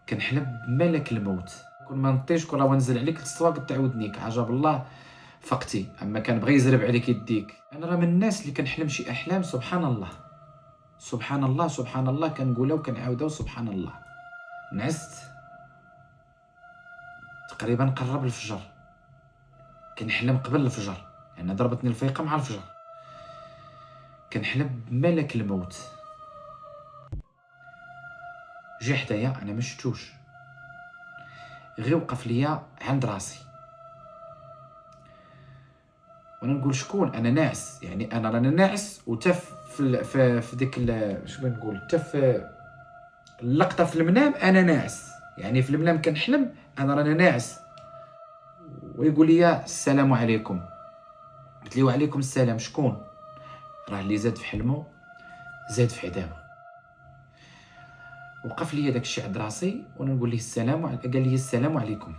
كنحلم بملك الموت، كون ما نطيش كون راه نزل عليك الصواق تعاودنيك عجب الله فقتي، اما كان بغى يزرب عليك يديك. انا راه من الناس اللي كنحلم شي احلام سبحان الله سبحان الله سبحان الله، كنقولها وكنعاودها سبحان الله. نعست تقريبا قرب الفجر، كنحلم قبل الفجر، يعني ضربتني الفيقه مع الفجر. كنحلم بملك الموت جا حدايا، انا ما شفتوش، غير وقف ليا عند راسي وانا نقول شكون. انا ناعس، يعني انا رانا ناعس وتف في ديك شو نقول، تف اللقطه في المنام انا ناعس، يعني في المنام كنحلم انا رانا ناعس، ويقول لي السلام عليكم. قلت له وعليكم السلام. شكون؟ راه اللي زاد في حلمه زاد في عذابه. وقف لي داك الشيء عند راسي وانا نقول ليه قال لي السلام عليكم.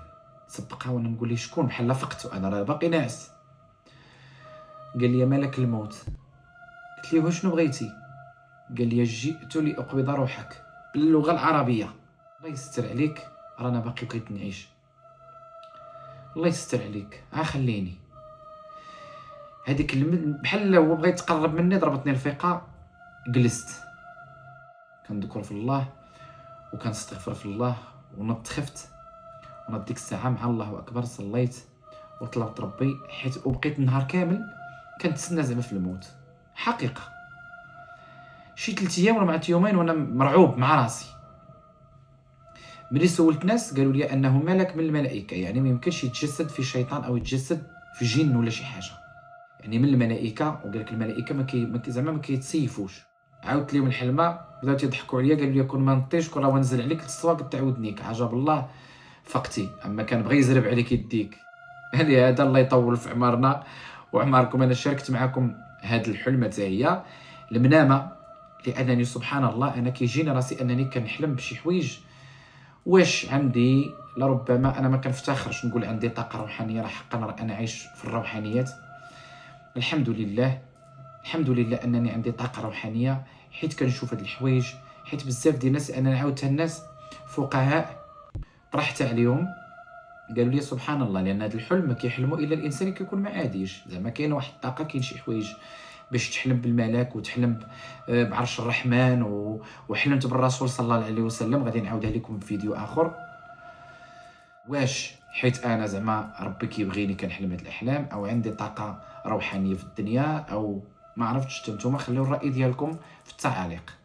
صدقها وانا نقول ليه شكون، بحال فقت وانا راه باقي ناعس. قال لي ملك الموت. قلت ليه شنو بغيتي؟ قال لي جئت لاقبض روحك باللغه العربيه. الله يستر عليك، رانا باقي بغيت نعيش، الله يستر عليك، خليني. هذيك بحال هو بغى يتقرب مني، ضربتني الفيقه، جلست كنذكر في الله وكنستغفر في الله ونضت خفت. ونض ديك الساعه مع الله اكبر صليت وطلبت ربي، حيت وبقيت النهار كامل كنتسنى زعما في الموت حقيقه. شي 3 ايام ولا مع يومين وانا مرعوب مع راسي. ملي سولت ناس قالوا لي انه ملك من الملائكه، يعني ما يمكنش يتجسد في شيطان او يتجسد في جن ولا شي حاجه، يعني من الملائكه. وقال لك الملائكه زعما ما كيتسيفوش. عاودت لهم الحلمه، بداو تيضحكوا عليا، قالوا لي كون ما نطيش كون راه نزل عليك الصواق تعاودنيك عجب الله فقتي، اما كان بغى يزرب عليك يديك. هذا الله يطول في عمرنا وعمركم. انا شاركت معكم هذا الحلم حتى هي المنامه، لانني سبحان الله انا كيجيني راسي انني كنحلم بشي حوايج. واش عندي لربما انا ما كنفتخرش نقول عندي طاقه روحانيه، راه حقا انا عايش في الروحانيات. الحمد لله الحمد لله انني عندي طاقه روحانيه، حيت كنشوف هاد الحوايج، حيت بزاف ديال الناس انا عاودتها الناس فقهاء طرحت عليهم قالوا لي سبحان الله، لان هذا الحلم ما كيحلموا الا الانسان كيكون ما عاديش. زعما كاين واحد الطاقه، كاين شي حوايج باش تحلم بالملاك وتحلم بعرش الرحمن وحلمت بالرسول صلى الله عليه وسلم. غادي نعاودها لكم في فيديو اخر. واش حيت انا زعما ربي كيبغيني كنحلم هاد الاحلام، او عندي طاقه روحانيه في الدنيا، او ما عرفتش. نتوما خليو الراي ديالكم في التعاليق.